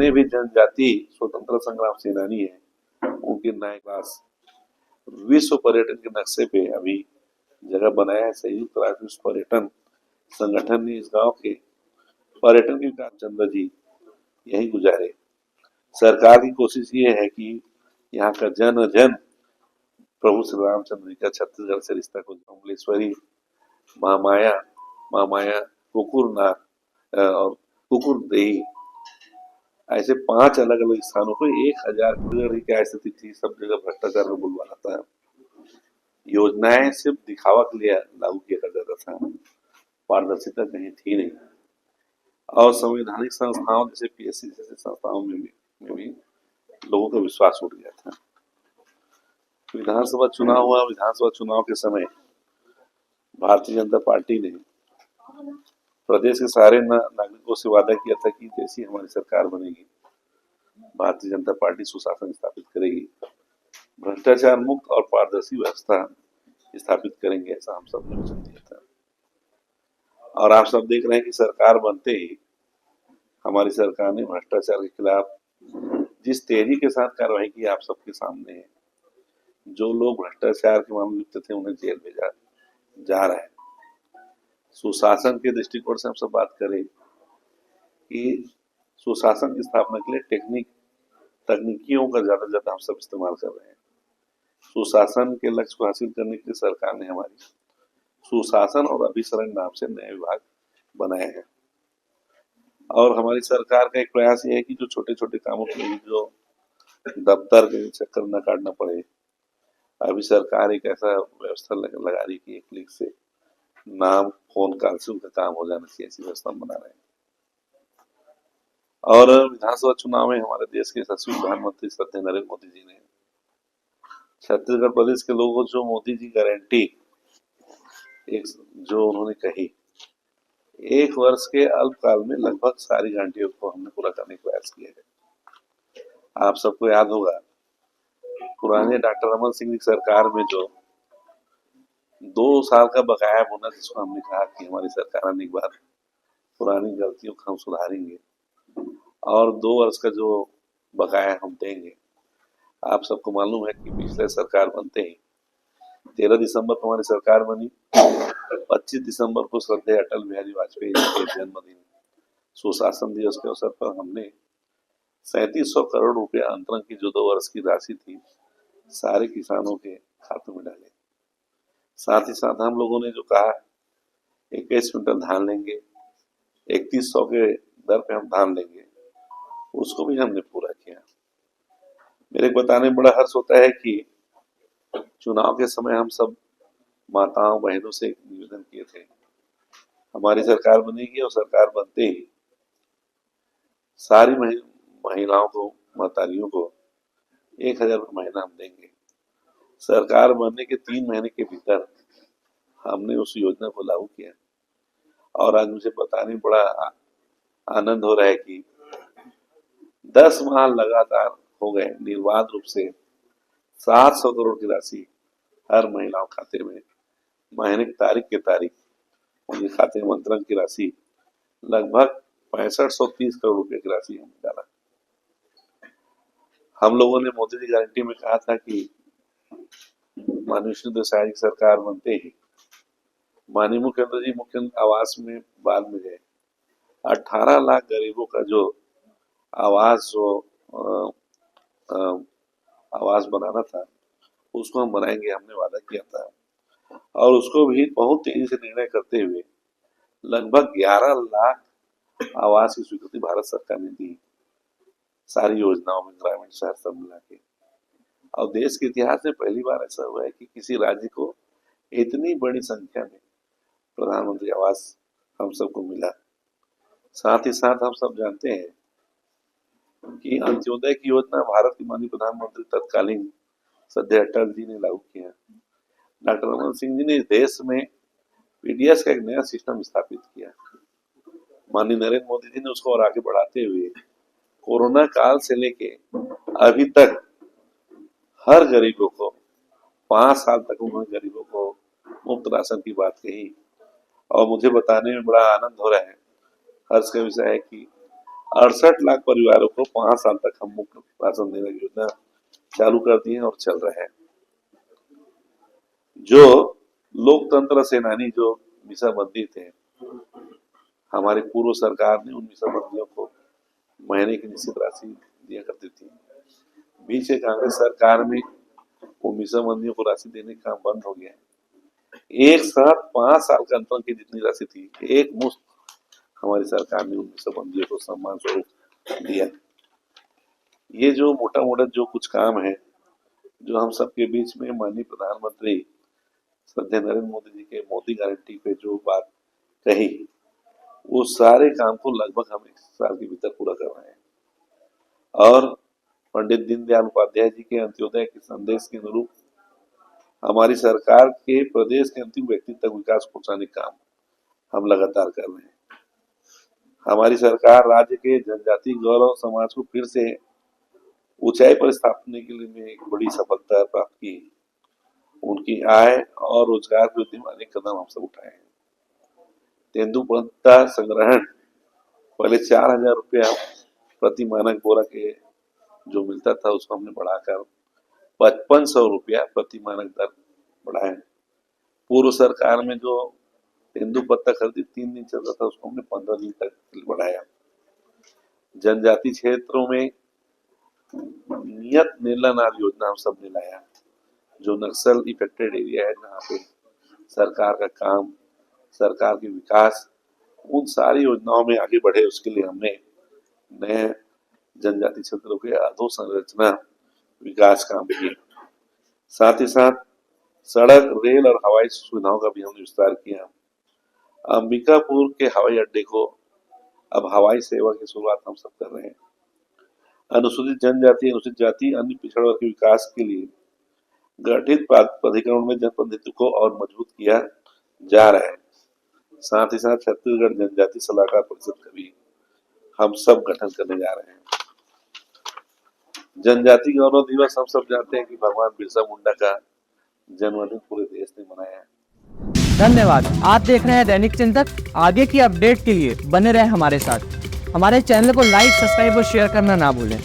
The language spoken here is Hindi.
जितने भी जनजाति स्वतंत्र संग्राम सेनानी हैं उनके नए क्लास विश्व पर्यटन के नक्शे पे अभी जगह बनाया है। संयुक्त राष्ट्र विश्व पर्यटन संगठन ने इस गांव के पर्यटन के विकास चंद्र जी यही गुजारे। सरकार की कोशिश ये है कि यहाँ का जन जन प्रभु श्री रामचंद्र जी का छत्तीसगढ़ से रिश्ता को कमलेश्वरी, महामाया, महामाया, कुकुरनाथ और कुकुर देही ऐसे 5 अलग अलग स्थानों को 1000 किलोमीटर की क्या स्थिति थी, सब जगह भ्रष्टाचार को बुलवाना था। योजनाएं सिर्फ दिखावा के लिए लागू किया जाता था, पारदर्शिता कहीं थी नहीं। और संवैधानिक संस्थाओं जैसे पीएससी जैसे संस्थाओं में भी लोगों का विश्वास उठ गया था। विधानसभा चुनाव हुआ। विधानसभा चुनाव के समय भारतीय जनता पार्टी ने प्रदेश के सारे नागरिकों से वादा किया था कि जैसी हमारी सरकार बनेगी भारतीय जनता पार्टी सुशासन स्थापित करेगी, भ्रष्टाचार मुक्त और पारदर्शी व्यवस्था स्थापित करेंगे, ऐसा हम सब ने वचन दिया था। और आप सब देख रहे हैं कि सरकार बनते ही हमारी सरकार ने भ्रष्टाचार के खिलाफ जिस तेजी के साथ कार्रवाई की आप सबके सामने है। जो लोग भ्रष्टाचार के मामले में लिप्त थे उन्हें जेल भेजा जा रहा है। सुशासन के दृष्टिकोण से हम सब बात करें कि सुशासन की स्थापना के लिए तकनीकियों का ज्यादा से ज्यादा हम सब इस्तेमाल कर रहे हैं। सुशासन के लक्ष्य को हासिल करने के लिए सरकार ने हमारी सुशासन और अभिसरण नाम से नए विभाग बनाए हैं। और हमारी सरकार का एक प्रयास ये है कि जो छोटे छोटे कामों के लिए जो दफ्तर के चक्कर न काटना पड़े, अभी सरकार एक ऐसा व्यवस्था लगा रही कि एक क्लिक से नाम फोन कॉल से उनका काम हो जाना चाहिए, ऐसी व्यवस्था बना रहे हैं। और विधानसभा चुनाव में हमारे देश के यशस्वी प्रधानमंत्री श्रद्धेय नरेंद्र मोदी जी ने छत्तीसगढ़ प्रदेश के लोगों को जो मोदी जी गारंटी एक जो उन्होंने कही, 1 वर्ष के अल्पकाल में लगभग सारी गारंटियों को हमने पूरा करने का प्रयास किया है। आप सबको याद होगा पुराने डॉक्टर रमन सिंह की सरकार में जो 2 साल का बकाया बोनस, जिसको हमने कहा कि हमारी सरकार आने के बाद पुरानी गलतियों को हम सुधारेंगे और 2 वर्ष का जो बकाया हम देंगे। आप सबको मालूम है कि पिछले सरकार बनते ही 13 दिसंबर को हमारी सरकार बनी। 25 दिसंबर को श्रद्धेय अटल बिहारी वाजपेयी जी के जन्मदिन सुशासन दिवस के अवसर पर हमने 3700 करोड़ रुपए अंतरण की जो 2 वर्ष की राशि थी सारे किसानों के खातों में डाले। साथ ही साथ हम लोगों ने जो कहा 21 क्विंटल धान लेंगे, 3100 के दर पे हम धान लेंगे, उसको भी हमने पूरा किया। मेरे बताने में बड़ा हर्ष होता है कि चुनाव के समय हम सब माताओं बहनों से निवेदन किए थे हमारी सरकार बनेगी और सरकार बनते ही सारी महिलाओं को, महतारियों को 1000 रुपये महीना हम देंगे। सरकार बनने के 3 महीने के भीतर हमने उस योजना को लागू किया और आज मुझे बताने में बड़ा आनंद हो रहा है कि 10 माह लगातार हो गए निर्बाध रूप से 700 करोड़ की राशि हर महिलाओं खाते में महीने की तारीख के तारीख उनके खाते में अंतरण की राशि लगभग 6530 करोड़ रुपए की राशि हमने डाला। हम लोगों ने मोदी जी गारंटी में कहा था कि माननीय विष्णुदेव साय की सरकार बनते ही माननीय मुख्यमंत्री जी मुख्य आवास में बाद में गए 18 लाख गरीबों का जो आवास आवास बनाना था उसको हम बनाएंगे, हमने वादा किया था। और उसको भी बहुत तेजी से निर्णय करते हुए लगभग 11 लाख आवास की स्वीकृति भारत सरकार ने दी सारी योजनाओं में, ग्रामीण शहर सब मिला के। और देश के इतिहास में पहली बार ऐसा हुआ है कि किसी राज्य को इतनी बड़ी संख्या में प्रधानमंत्री आवास हम सबको मिला। साथ ही साथ हम सब जानते हैं कि अंत्योदय की योजना भारत के माननीय प्रधानमंत्री तत्कालीन श्रद्धेय अटल जी ने लागू किया। डॉक्टर रमन सिंह जी ने देश में पीडीएस का एक नया सिस्टम स्थापित किया। माननीय नरेंद्र मोदी जी ने उसको और आगे बढ़ाते हुए कोरोना काल से लेके अभी तक हर गरीबों को 5 साल तक उन्होंने गरीबों को मुफ्त राशन की बात कही। और मुझे बताने में बड़ा आनंद हो रहा है, हर्ष का विषय है कि 68 लाख परिवारों को 5 साल तक हम मुफ्त राशन देने की योजना चालू कर दी है और चल रहा है। जो लोकतंत्र सेनानी जो मीसाबंदी थे, हमारी पूर्व सरकार ने उन मीसाबंदियों को महीने की निश्चित राशि दिया करती थी। बीच में कांग्रेस सरकार में वो मीसाबंदियों को राशि देने का काम बंद हो गया है। एक साथ 5 साल के अंतर की जितनी राशि थी, एक मुश्त हमारी सरकार ने उन मीसाबंदियों को सम्मान स्वरूप दिया। ये जो मोटा मोटा जो कुछ काम है, जो हम सबके बीच में माननीय प्रधानमंत्री श्रद्धेय नरेंद्र मोदी जी के मोदी गारंटी पे जो बात कही, वो सारे काम को लगभग हम 1 साल के भीतर पूरा कर रहे हैं। और पंडित दीनदयाल उपाध्याय जी के अंत्योदय के संदेश के अनुरूप हमारी सरकार के प्रदेश के अंतिम व्यक्ति तक विकास पहुंचाने का काम हम लगातार कर रहे हैं। हमारी सरकार राज्य के जनजाति गौरव समाज को फिर से ऊंचाई पर स्थापने के लिए एक बड़ी सफलता प्राप्त की। उनकी आय और रोजगार के उद्यम अनेक कदम हम सब उठाए हैं। तेंदुपत्ता संग्रहण पहले 4000 रुपया प्रति मानक बोरा के जो मिलता था, उसको हमने बढ़ाकर 5500 रुपया प्रति मानक दर बढ़ाया। पूर्व सरकार में जो तेंदुपत्ता खरीदी 3 दिन चलता था, उसको हमने 15 दिन तक बढ़ाया। जनजाति क्षेत्रों में नियत नीला नार योजना हम सबने लाया, जो नक्सल इफेक्टेड एरिया है, जहाँ पे सरकार का काम, सरकार के विकास, उन सारी योजनाओं में आगे बढ़े, उसके लिए हमने नए जनजाति क्षेत्रों के अधोसंरचना विकास काम किए। साथ ही साथ सड़क, रेल और हवाई सुविधाओं का भी हमने विस्तार किया। अंबिकापुर के हवाई अड्डे को अब हवाई सेवा की शुरुआत हम सब कर रहे हैं। अनुसूचित जनजाति, अनुसूचित जाति, अन्य पिछड़ा वर्ग के विकास के लिए गठित प्राधिकरण में जनप्रतिनिधित्व को और मजबूत किया जा रहा है। साथ ही साथ छत्तीसगढ़ जनजाति सलाहकार परिषद का भी हम सब गठन करने जा रहे हैं। जनजाति गौरव दिवस हम सब जानते हैं कि भगवान बिरसा मुंडा का जन्मदिन पूरे देश ने मनाया है। धन्यवाद। आप देख रहे हैं दैनिक चिंतक। आगे की अपडेट के लिए बने रहे हमारे साथ। हमारे चैनल को लाइक, सब्सक्राइब और शेयर करना ना भूलें।